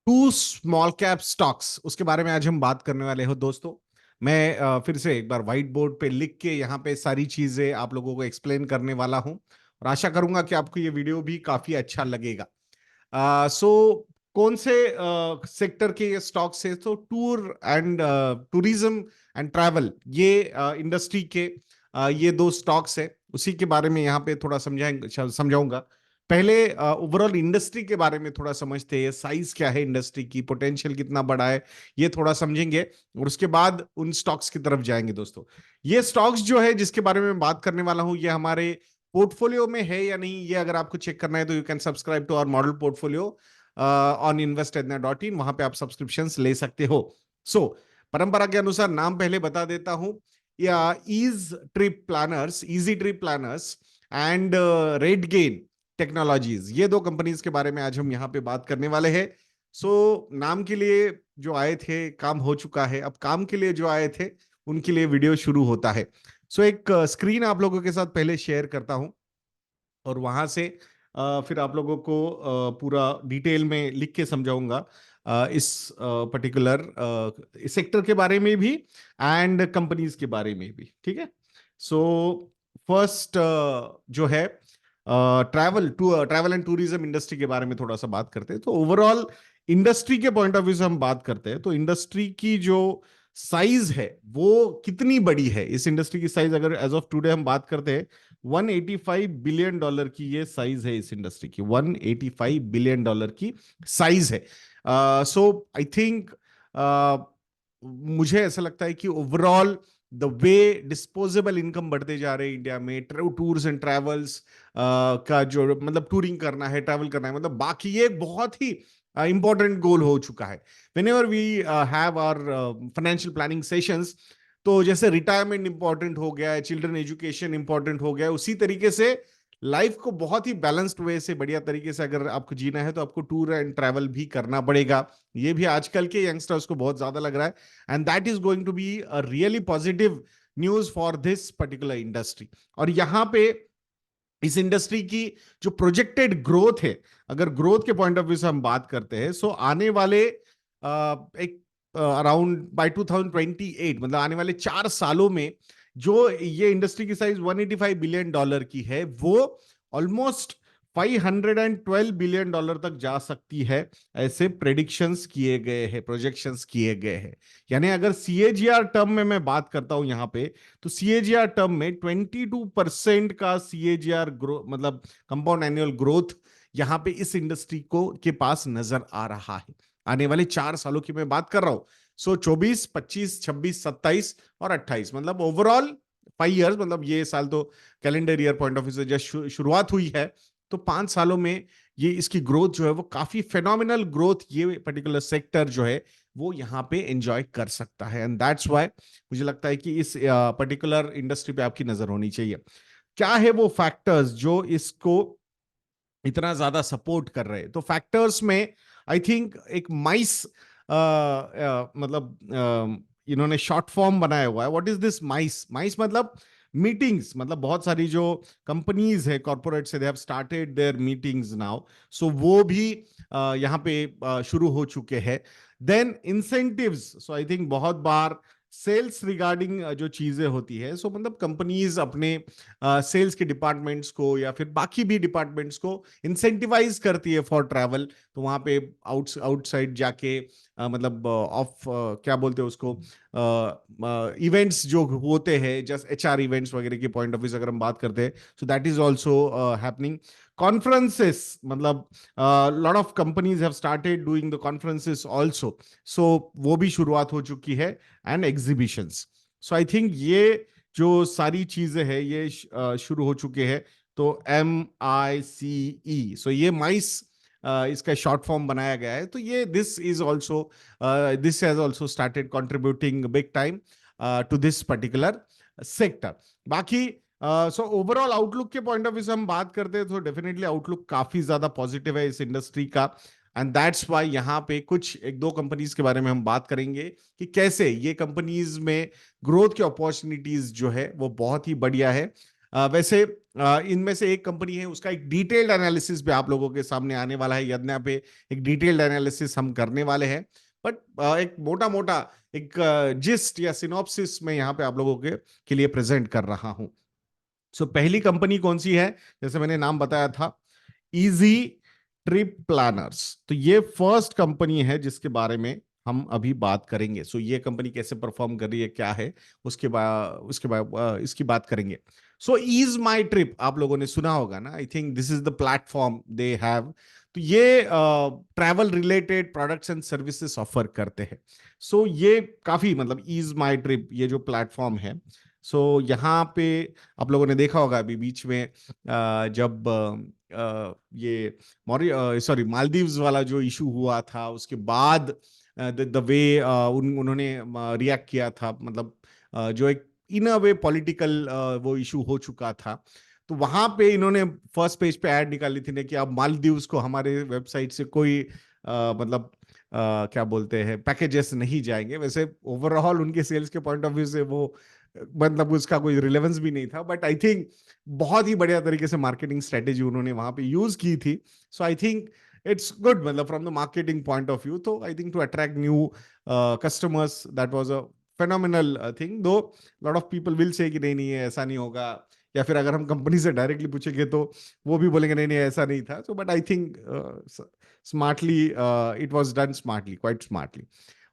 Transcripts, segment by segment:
To small cap stocks, उसके बारे में आज हम बात करने वाले हो दोस्तों। मैं फिर से एक बार व्हाइट बोर्ड पे लिख के यहाँ पे सारी चीजें आप लोगों को एक्सप्लेन करने वाला हूँ और आशा करूंगा कि आपको ये वीडियो भी काफी अच्छा लगेगा। सो कौन से सेक्टर के ये स्टॉक्स है? तो tour and tourism and travel, ये इंडस्ट्री के ये दो स्टॉक्स है, उसी के बारे में यहाँ पे थोड़ा समझाऊंगा। पहले ओवरऑल इंडस्ट्री के बारे में थोड़ा समझते हैं, साइज क्या है इंडस्ट्री की, पोटेंशियल कितना बड़ा है, ये थोड़ा समझेंगे और उसके बाद उन स्टॉक्स की तरफ जाएंगे दोस्तों। ये स्टॉक्स जो है जिसके बारे में बात करने वाला हूं, ये हमारे पोर्टफोलियो में है या नहीं, ये अगर आपको चेक करना है तो you can subscribe to our model portfolio on invested.in, वहां पे आप सब्सक्रिप्शन ले सकते हो। सो परंपरा के अनुसार नाम पहले बता देता हूं, या easy trip planners and red gain technologies, ये दो कंपनीज के बारे में आज हम यहाँ पे बात करने वाले हैं। नाम के लिए जो आए थे काम हो चुका है, अब काम के लिए जो आए थे उनके लिए वीडियो शुरू होता है। एक स्क्रीन आप लोगों के साथ पहले शेयर करता हूं और वहां से फिर आप लोगों को पूरा डिटेल में लिख के समझाऊंगा इस पर्टिकुलर सेक्टर के बारे में भी एंड कंपनीज के बारे में भी, ठीक है। सो फर्स्ट जो है ट्रैवल एंड टूरिज्म इंडस्ट्री के बारे में थोड़ा सा बात करते हैं। तो ओवरऑल इंडस्ट्री के पॉइंट ऑफ व्यू से हम बात करते हैं तो इंडस्ट्री की जो साइज है वो कितनी बड़ी है। इस इंडस्ट्री की साइज अगर एज ऑफ टुडे हम बात करते हैं, $185 बिलियन की ये साइज है इस इंडस्ट्री की, $185 बिलियन की साइज है। सो आई थिंक मुझे ऐसा लगता है कि overall the way disposable income बढ़ते जा रहे हैं इंडिया में, टूर्स एंड ट्रैवल्स का जो मतलब टूरिंग करना है, ट्रैवल करना है, मतलब बाकी ये एक बहुत ही इंपॉर्टेंट गोल हो चुका है। whenever we have our financial planning sessions, तो जैसे रिटायरमेंट इंपॉर्टेंट हो गया है, चिल्ड्रन एजुकेशन इंपॉर्टेंट हो गया है, उसी तरीके से लाइफ को बहुत ही बैलेंस्ड वे से बढ़िया तरीके से अगर आपको जीना है तो आपको टूर एंड ट्रैवल भी करना पड़ेगा। ये भी आजकल के यंगस्टर्स को बहुत ज्यादा लग रहा है and that is going to be a really positive news for this particular industry. और यहाँ पे इस इंडस्ट्री की जो प्रोजेक्टेड ग्रोथ है, अगर ग्रोथ के पॉइंट ऑफ व्यू से हम बात करते हैं, सो आने वाले एक अराउंड बाय 2028, मतलब आने वाले 4 सालों में जो ये इंडस्ट्री की साइज $185 बिलियन की है, वो ऑलमोस्ट $512 बिलियन तक जा सकती है, ऐसे प्रेडिक्शंस किए गए हैं, प्रोजेक्शंस किए गए हैं। यानी अगर सीएजीआर टर्म में मैं बात करता हूं यहाँ पे, तो सीएजीआर टर्म में 22% का सीएजीआर ग्रोथ, मतलब कंपाउंड एनुअल ग्रोथ यहाँ पे इस इंडस्ट्री को के पास नजर आ रहा है। आने वाले 4 सालों की मैं बात कर रहा हूं। 24, 25, 26, 27 और 28, मतलब ओवरऑल 5 इयर्स, मतलब ये साल तो calendar year point of view से जब शुरुआत हुई है, तो 5 सालों में ये इसकी ग्रोथ जो है वो काफी फेनोमिनल ग्रोथ ये पर्टिकुलर सेक्टर जो है वो यहाँ पे एंजॉय कर सकता है। एंड दैट्स व्हाई मुझे लगता है कि इस पर्टिकुलर इंडस्ट्री पे आपकी नजर होनी चाहिए। क्या है वो फैक्टर्स जो इसको इतना ज्यादा सपोर्ट कर रहे हैं? तो फैक्टर्स में आई थिंक एक माइस मतलब इन्होंने शॉर्ट फॉर्म बनाया हुआ है। व्हाट इज दिस माइस? माइस मतलब मीटिंग्स, मतलब बहुत सारी जो कंपनीज है कॉर्पोरेट से, they have started their meetings now, so वो भी यहाँ पे शुरू हो चुके हैं। Then incentives, so I think बहुत बार सेल्स रिगार्डिंग जो चीजें होती है, सो मतलब कंपनीज अपने सेल्स के डिपार्टमेंट्स को या फिर बाकी भी डिपार्टमेंट्स को इंसेंटिवाइज करती है फॉर ट्रैवल। तो वहां पे आउटसाइड जाके मतलब ऑफ क्या बोलते हैं उसको, इवेंट्स जो होते हैं, जस्ट एचआर इवेंट्स वगैरह के पॉइंट ऑफ व्यू से अगर हम बात करते हैं, so that is also happening. Conferences, मतलब lot of companies have started doing the conferences also, so वो भी शुरुआत हो चुकी है, and exhibitions. So I think ये जो सारी चीजें हैं ये शुरू हो चुके हैं। तो MICE, सो ये माइस इसका शॉर्ट फॉर्म बनाया गया है। तो ये this has also started contributing big time to this particular sector. बाकी सो ओवरऑल आउटलुक के पॉइंट ऑफ व्यू से हम बात करते हैं तो डेफिनेटली आउटलुक काफी ज्यादा पॉजिटिव है इस इंडस्ट्री का। एंड दैट्स वाई यहाँ पे कुछ एक दो कंपनीज के बारे में हम बात करेंगे कि कैसे ये कंपनीज में ग्रोथ की अपॉर्चुनिटीज जो है वो बहुत ही बढ़िया है। वैसे इनमें से एक कंपनी है, उसका एक डिटेल्ड एनालिसिस भी आप लोगों के सामने आने वाला है, यज्ञ पे एक डिटेल्ड एनालिसिस हम करने वाले हैं। बट एक मोटा मोटा एक जिस्ट या सिनॉप्सिस में यहाँ पे आप लोगों के लिए प्रेजेंट कर रहा हूं। सो पहली कंपनी कौन सी है, जैसे मैंने नाम बताया था, इजी ट्रिप प्लानर्स। तो ये फर्स्ट कंपनी है जिसके बारे में हम अभी बात करेंगे। सो ये कंपनी कैसे परफॉर्म कर रही है, क्या है, उसके बाद इसकी बात करेंगे। सो ईज माई ट्रिप आप लोगों ने सुना होगा ना, आई think this is the platform they have. तो ये travel related products and services offer करते हैं। सो ये काफी मतलब ईज माई ट्रिप ये जो प्लेटफॉर्म है, सो यहाँ पे आप लोगों ने देखा होगा अभी बीच में जब ये सॉरी मालदीव्स वाला जो इशू हुआ था, उसके बाद द वे उन्होंने रिएक्ट किया था, मतलब जो एक इन अ वे पॉलिटिकल वो इशू हो चुका था। तो वहां पे इन्होंने फर्स्ट पेज पे ऐड निकाली थी ना कि अब मालदीव्स को हमारे वेबसाइट से कोई मतलब क्या बोलते हैं पैकेजेस नहीं जाएंगे। वैसे ओवरऑल उनके सेल्स के पॉइंट ऑफ व्यू से वो मतलब उसका कोई रिलेवेंस भी नहीं था, बट आई थिंक बहुत ही बढ़िया तरीके से मार्केटिंग स्ट्रेटेजी उन्होंने वहां पे यूज की थी। So I think it's good, मतलब from the marketing point of view. तो I think to attract new customers that was a phenomenal thing. Though lot of people will say कि नहीं नहीं ऐसा नहीं होगा, या फिर अगर हम कंपनी से डायरेक्टली पूछेंगे तो वो भी बोलेंगे नहीं नहीं ऐसा नहीं था। So but I think smartly it was done smartly, quite smartly.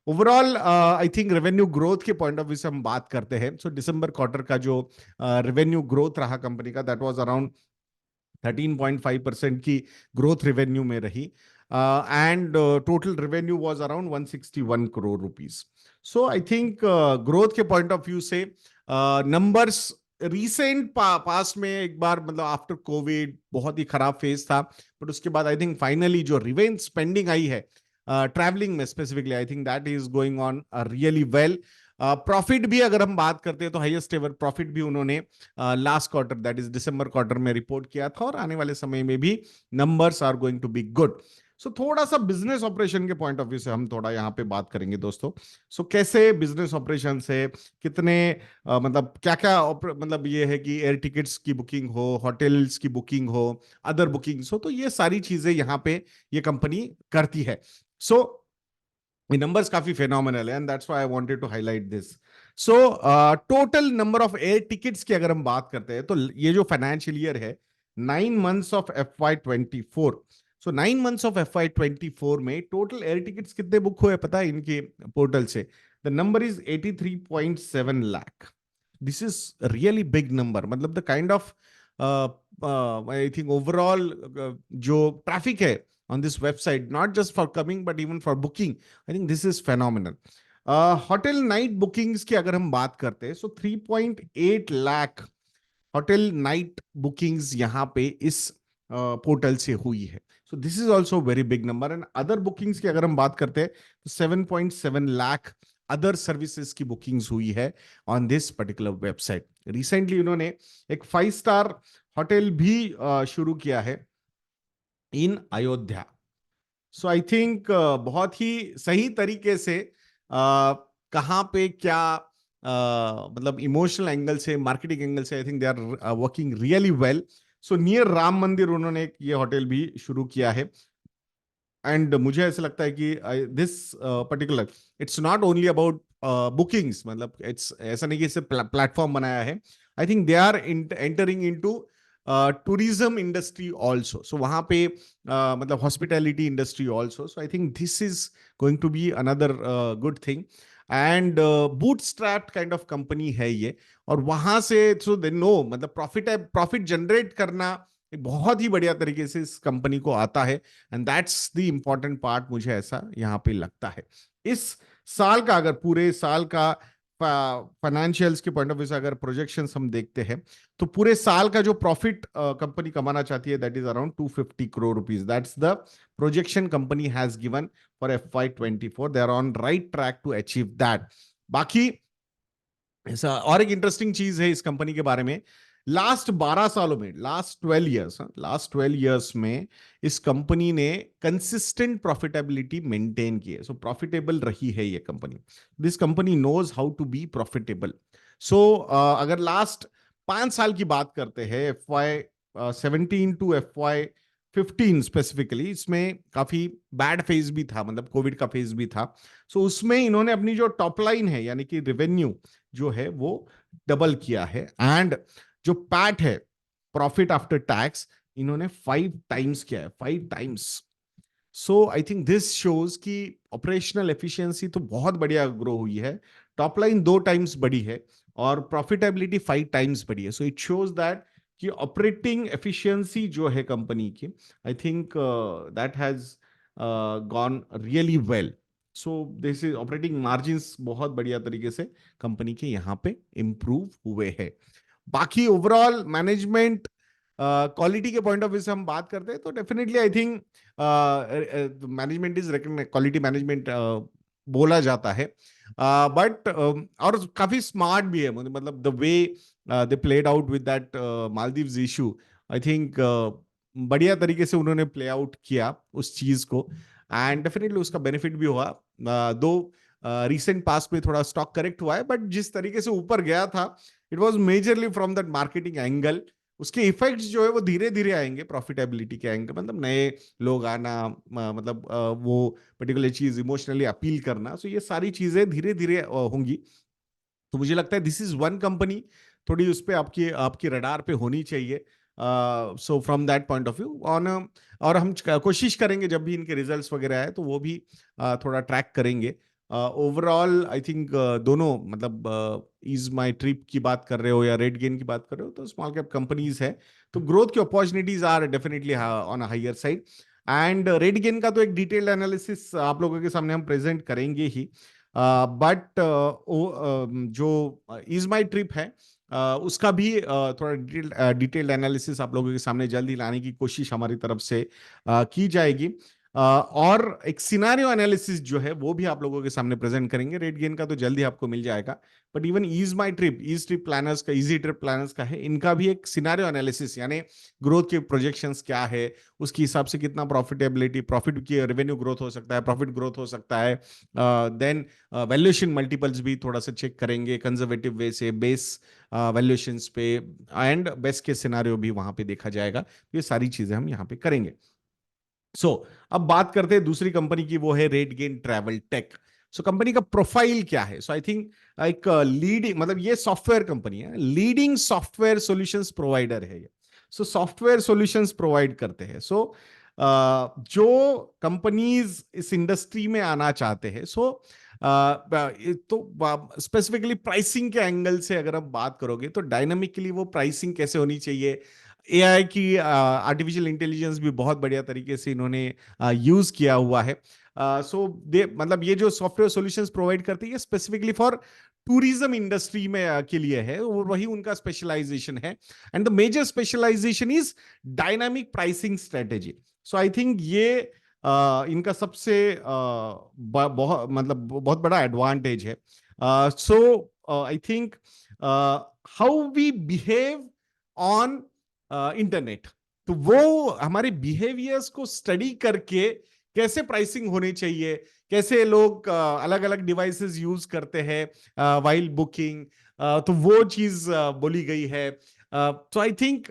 Overall I think revenue growth के पॉइंट ऑफ व्यू से हम बात करते हैं। सो दिसंबर क्वार्टर का जो रेवेन्यू ग्रोथ रहा कंपनी का, दैट वाज अराउंड 13.5% की ग्रोथ रेवेन्यू में रही, and total revenue was around 161 crore rupees. So I think growth के पॉइंट ऑफ व्यू से नंबर्स रिसेंट पास्ट में एक बार मतलब आफ्टर कोविड बहुत ही खराब फेज था, बट उसके बाद आई थिंक फाइनली जो रिवेंज स्पेंडिंग आई है ट्रैवलिंग में specifically, I think that is going on really well. Profit भी अगर हम बात करते हैं तो हाईएस्ट एवर प्रॉफिट भी उन्होंने last quarter that is December quarter में रिपोर्ट किया था, और आने वाले समय में भी numbers are going to be good. So थोड़ा सा बिजनेस ऑपरेशन के पॉइंट ऑफ व्यू से हम थोड़ा यहाँ पे बात करेंगे दोस्तों। सो कैसे बिजनेस ऑपरेशन से कितने मतलब क्या क्या मतलब ये है कि एयर टिकट्स की बुकिंग हो, होटल्स की बुकिंग हो, अदर बुकिंग्स हो, तो ये सारी चीजें यहाँ पे ये कंपनी करती है। सो ये नंबर्स काफी फेनोमिनल है, and that's why I wanted to highlight this. So total number of air tickets की अगर हम बात करते हैं तो ये जो फाइनेंशियल ईयर है 9 months of FY24, so 9 months of FY24 में टोटल एयर टिकट्स कितने बुक हुए पता है इनके पोर्टल से? The number is 83.7 lakh. This is really big number, मतलब the kind of I think overall जो ट्रैफिक है on this website, not just for coming but even for booking, I think this is phenomenal. Hotel night bookings की अगर हम बात करते हैं, सो 3.8 lakh hotel night bookings यहाँ पे इस पोर्टल से हुई है। सो this is also very big number. And other bookings की अगर हम बात करते हैं तो 7.7 लाख अदर सर्विसेज की बुकिंग्स हुई है on this particular website. Recently उन्होंने एक 5 स्टार होटल भी शुरू किया है इन अयोध्या। सो आई थिंक बहुत ही सही तरीके से कहाँ पे क्या मतलब इमोशनल एंगल से, मार्केटिंग एंगल से I think they are working really well. So near Ram Mandir उन्होंने एक ये होटल भी शुरू किया है, एंड मुझे ऐसा लगता है कि this particular it's not only about bookings, मतलब इट्स ऐसा नहीं कि इसे प्लेटफॉर्म बनाया है। I think they are entering into tourism industry also. So वहां पे मतलब hospitality industry also. So I think this is going to be another good thing, and bootstrap kind of company है ये। और वहां से सो दे नो मतलब profit generate करना एक बहुत ही बढ़िया तरीके से इस कंपनी को आता है, and that's the important part, मुझे ऐसा यहाँ पे लगता है। इस साल का अगर पूरे साल का फाइनेंशियल्स के पॉइंट ऑफ व्यू से अगर प्रोजेक्शंस हम देखते हैं तो पूरे साल का जो प्रॉफिट कंपनी कमाना चाहती है that is around 250 crore rupees. That's the projection company has given for FY24। They are on right track to achieve that. बाकी ऐसा और एक इंटरेस्टिंग चीज है इस कंपनी के बारे में, लास्ट 12 सालों में, लास्ट 12 इयर्स में इस कंपनी ने कंसिस्टेंट प्रॉफिटेबिलिटी मेंटेन की है। सो प्रॉफिटेबल रही है ये कंपनी। This company knows how to be profitable. So अगर लास्ट 5 साल की बात करते हैं, FY 17 to FY 15 स्पेसिफिकली, इसमें काफी बैड फेज भी था, मतलब कोविड का फेज भी था। सो उसमें इन्होंने अपनी जो टॉप लाइन है, यानी कि रेवेन्यू जो है वो डबल किया है, एंड जो पैट है, प्रॉफिट आफ्टर टैक्स, इन्होंने 5 टाइम्स किया है, 5 times. So I think this shows कि ऑपरेशनल एफिशिएंसी तो बहुत बढ़िया ग्रो हुई है, टॉप लाइन 2 टाइम्स बढ़ी है, और प्रॉफिटेबिलिटी 5 टाइम्स बढ़ी है। सो इट शोज दैट कि ऑपरेटिंग एफिशिएंसी जो है कंपनी की, आई think that has gone really well. So this is operating margins बहुत बढ़िया तरीके से कंपनी के यहाँ पे इंप्रूव हुए हैं। बाकी ओवरऑल मैनेजमेंट क्वालिटी के पॉइंट ऑफ व्यू से हम बात करते हैं तो definitely I think management is quality management बोला जाता है, बट और काफी स्मार्ट भी है, मतलब the way they played out with that Maldives issue, I think बढ़िया तरीके से उन्होंने प्ले आउट किया उस चीज को, एंड डेफिनेटली उसका बेनिफिट भी हुआ। दो रिसेंट पास्ट में थोड़ा स्टॉक करेक्ट हुआ है, बट जिस तरीके से ऊपर गया था, it was majorly from that marketing angle. उसके इफेक्ट्स जो है वो धीरे धीरे आएंगे प्रॉफिटेबिलिटी के एंगल, मतलब नए लोग आना, मतलब वो पर्टिकुलर चीज इमोशनली अपील करना, सो ये सारी चीजें धीरे धीरे होंगी। तो मुझे लगता है दिस इज वन कंपनी थोड़ी उस पर आपकी आपकी रडार पे होनी चाहिए। So from that point of view on, और हम कोशिश करेंगे जब भी इनके रिजल्ट्स वगैरह आए तो वो भी थोड़ा ट्रैक करेंगे। ओवरऑल आई थिंक दोनों, मतलब इज माई ट्रिप की बात कर रहे हो या रेड गेन की बात कर रहे हो, तो स्मॉल कैप कंपनीज है, तो ग्रोथ की opportunities are definitely on higher side. And RateGain का तो एक डिटेल्ड एनालिसिस आप लोगों के सामने हम प्रेजेंट करेंगे ही, बट जो इज माई ट्रिप है, उसका भी थोड़ा डिटेल्ड एनालिसिस आप लोगों के सामने जल्द ही लाने की कोशिश हमारी तरफ से की जाएगी। और एक सिनारियो एनालिसिस जो है वो भी आप लोगों के सामने प्रेजेंट करेंगे। रेड गेन का तो जल्द ही आपको मिल जाएगा, but even is trip planners का, इजी ट्रिप प्लानर्स का है, इनका भी एक सिनारियो एनालिसिस, यानी ग्रोथ के प्रोजेक्शंस क्या है, उसके हिसाब से कितना प्रॉफिटेबिलिटी, प्रॉफिट की रेवेन्यू ग्रोथ हो सकता है, प्रॉफिट ग्रोथ हो सकता है, देन वैल्यूएशन मल्टीपल्स भी थोड़ा सा चेक करेंगे कंजर्वेटिव वे से, बेस वैल्यूएशंस पे, एंड बेस्ट के सिनारियो भी वहां पे देखा जाएगा। ये सारी चीजें हम यहाँ पे करेंगे। अब बात करते हैं दूसरी कंपनी की, वो है RateGain travel tech. Company का प्रोफाइल क्या है? आई थिंक एक लीडिंग, मतलब ये सॉफ्टवेयर कंपनी है, लीडिंग सॉफ्टवेयर सॉल्यूशंस प्रोवाइडर है ये। सॉफ्टवेयर सॉल्यूशंस प्रोवाइड करते हैं। जो कंपनीज इस इंडस्ट्री में आना चाहते हैं, तो स्पेसिफिकली प्राइसिंग के एंगल से अगर आप बात करोगे तो डायनामिकली वो प्राइसिंग कैसे होनी चाहिए, एआई की, आर्टिफिशियल इंटेलिजेंस भी बहुत बढ़िया तरीके से इन्होंने यूज किया हुआ है। दे, मतलब ये जो सॉफ्टवेयर सॉल्यूशंस प्रोवाइड करती है स्पेसिफिकली फॉर टूरिज्म इंडस्ट्री में के लिए है, और वही उनका स्पेशलाइजेशन है, and the major specialization is dynamic pricing strategy. I think ये इनका सबसे बहुत, मतलब बहुत बड़ा एडवांटेज है। I think how we behave on internet, तो वो हमारे बिहेवियर्स को स्टडी करके कैसे प्राइसिंग होनी चाहिए, कैसे लोग अलग अलग डिवाइसेस यूज करते हैं वाइल बुकिंग, तो वो चीज बोली गई है। तो आई थिंक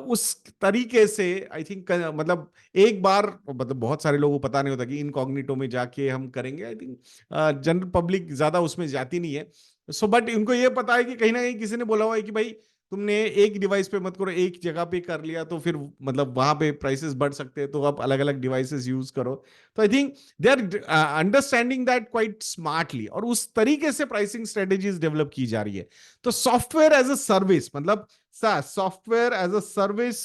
उस तरीके से आई थिंक, मतलब एक बार, मतलब बहुत सारे लोगों को पता नहीं होता कि इनकॉग्निटो में जाके हम करेंगे, आई थिंक जनरल पब्लिक ज्यादा उसमें जाती नहीं है। बट उनको ये पता है कि कहीं ना कहीं किसी ने बोला हुआ है कि भाई तुमने एक डिवाइस पे मत करो, एक जगह पे कर लिया तो फिर मतलब वहां पे प्राइसेस बढ़ सकते हैं, तो आप अलग अलग डिवाइसेस यूज करो। तो I think they are understanding that quite smartly, और उस तरीके से प्राइसिंग स्ट्रेटेजीज डेवलप की जा रही है। तो सॉफ्टवेयर एज अ सर्विस, मतलब software as a service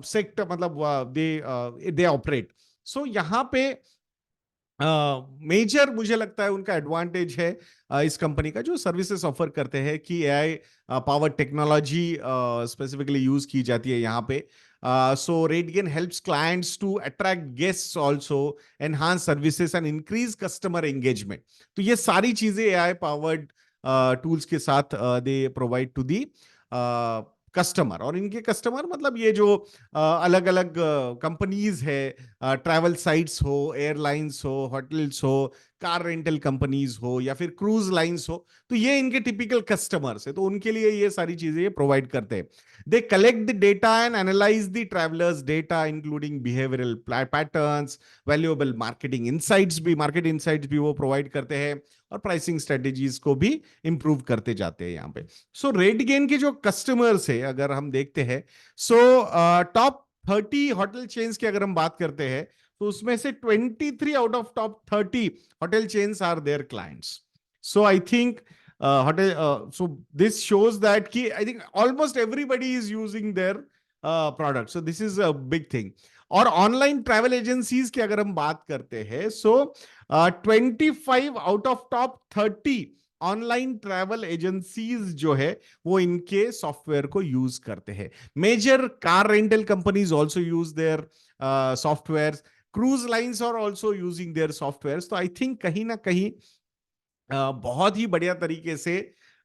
sector, मतलब दे ऑपरेट। यहाँ पे मेजर मुझे लगता है उनका एडवांटेज है इस कंपनी का, जो सर्विसेज ऑफर करते हैं कि AI power technology specifically use की जाती है यहाँ पे। RateGain helps clients to attract guests also, enhance services and increase customer engagement. तो ये सारी चीजें एआई पावर्ड टूल्स के साथ they provide to the customer. और इनके कस्टमर मतलब ये जो अलग अलग कंपनीज है, ट्रैवल साइट्स हो, एयरलाइंस हो, होटल्स हो, कार रेंटल कंपनीज हो या फिर क्रूज लाइंस हो, तो ये इनके टिपिकल कस्टमर्स है, तो उनके लिए ये सारी चीजें ये प्रोवाइड करते हैं। They collect the data and analyse the travellers data including behavioural patterns, valuable marketing insights भी, मार्केट इनसाइट्स भी वो प्रोवाइड करते हैं, और प्राइसिंग स्ट्रेटेजीज को भी इंप्रूव करते जाते हैं यहाँ पे। सो रेटगेन के जो कस्टमर्स है अगर हम देखते हैं, सो टॉप 30 होटल चेन्स की अगर हम बात करते हैं, तो उसमें से 23 out of top 30 hotel chains are their clients. So I think hotel, so this shows that कि I think almost everybody is using their product, so this is a big thing. और ऑनलाइन ट्रैवल एजेंसीज की अगर हम बात करते हैं, so 25 out of top 30 online travel agencies जो है वो इनके सॉफ्टवेयर को यूज करते हैं। Major car rental companies also use their software, cruise lines are also using their software. तो आई थिंक कहीं ना कहीं बहुत ही बढ़िया तरीके से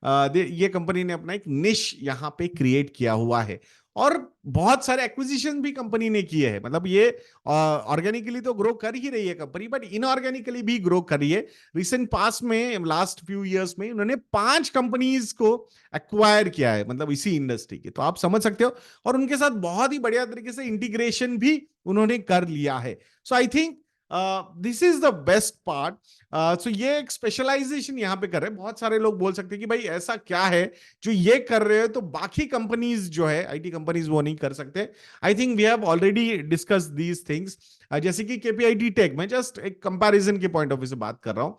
ये कंपनी ने अपना एक निश यहाँ पे क्रिएट किया हुआ है, और बहुत सारे एक्विजिशन भी कंपनी ने किए हैं। मतलब ये ऑर्गेनिकली तो ग्रो कर ही रही है कंपनी, बट इनऑर्गेनिकली भी ग्रो कर रही है। रिसेंट पास में, लास्ट फ्यू इयर्स में उन्होंने 5 कंपनीज को एक्वायर किया है, मतलब इसी इंडस्ट्री के, तो आप समझ सकते हो। और उनके साथ बहुत ही बढ़िया तरीके से इंटीग्रेशन भी उन्होंने कर लिया है। So I think this is the best part. So ये एक स्पेशलाइजेशन यहाँ पे कर रहे हैं। बहुत सारे लोग बोल सकते हैं कि भाई ऐसा क्या है जो ये कर रहे हो तो बाकी कंपनीज जो है, आईटी कंपनीज, वो नहीं कर सकते। I think we have already discuss these things. जैसे कि केपीआईटी टेक, मैं जस्ट एक कंपैरिजन के पॉइंट ऑफ व्यू से बात कर रहा हूं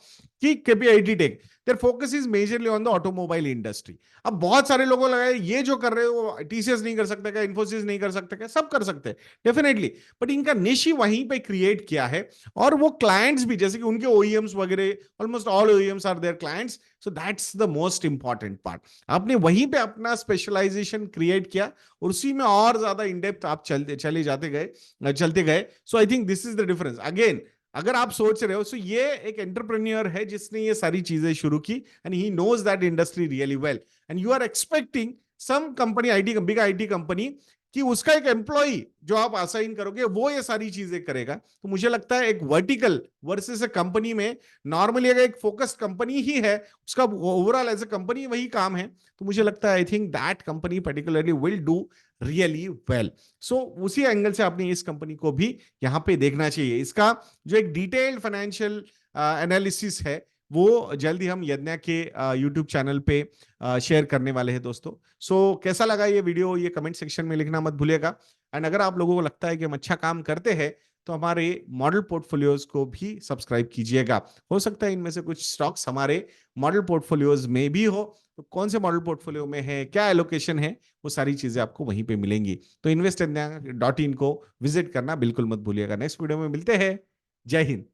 कि KPIT tech, their focus is majorly on the automobile industry. अब बहुत सारे लोगों को लगा ये जो कर रहे हो टीसीएस नहीं कर सकता क्या, इन्फोसिस नहीं कर सकता क्या? सब कर सकते हैं डेफिनेटली, बट इनका निश ही वहीं पे क्रिएट किया है। और वो क्लाइंट्स भी, जैसे कि उनके ओईएम्स वगैरह, almost all OEMs are their clients. So that's the most important part. आपने वहीं पे अपना स्पेशलाइजेशन क्रिएट किया, और उसी में और ज्यादा इन डेप्थ आप चलते गए। So I think this is the difference. Again, अगर आप सोच रहे हो, सो ये एक एंटरप्रेन्योर है जिसने ये सारी चीजें शुरू की, and he knows that industry really well, and you are expecting some company, IT, big IT company, कि उसका एक एम्प्लॉय जो आप असाइन करोगे वो ये सारी चीजें करेगा। तो मुझे लगता है एक वर्टिकल वर्सेस ए कंपनी में, नॉर्मली अगर एक फोकस्ड कंपनी ही है, उसका ओवरऑल एज ए कंपनी वही काम है, तो मुझे लगता है I think that company particularly will do really well. So उसी एंगल से आपने इस कंपनी को भी यहां पे देखना चाहिए। इसका जो एक डिटेल्ड फाइनेंशियल एनालिसिस है वो जल्द ही हम यज्ञ के यूट्यूब चैनल पे शेयर करने वाले हैं दोस्तों। सो कैसा लगा ये वीडियो, ये कमेंट सेक्शन में लिखना मत भूलिएगा। एंड अगर आप लोगों को लगता है कि हम अच्छा काम करते हैं, तो हमारे मॉडल पोर्टफोलियोज को भी सब्सक्राइब कीजिएगा। हो सकता है इनमें से कुछ स्टॉक्स हमारे मॉडल पोर्टफोलियोज में भी हो, तो कौन से मॉडल पोर्टफोलियो में है, क्या एलोकेशन है, वो सारी चीजें आपको वहीं पे मिलेंगी। तो investindia.in को विजिट करना बिल्कुल मत भूलिएगा। नेक्स्ट वीडियो में मिलते हैं। जय हिंद।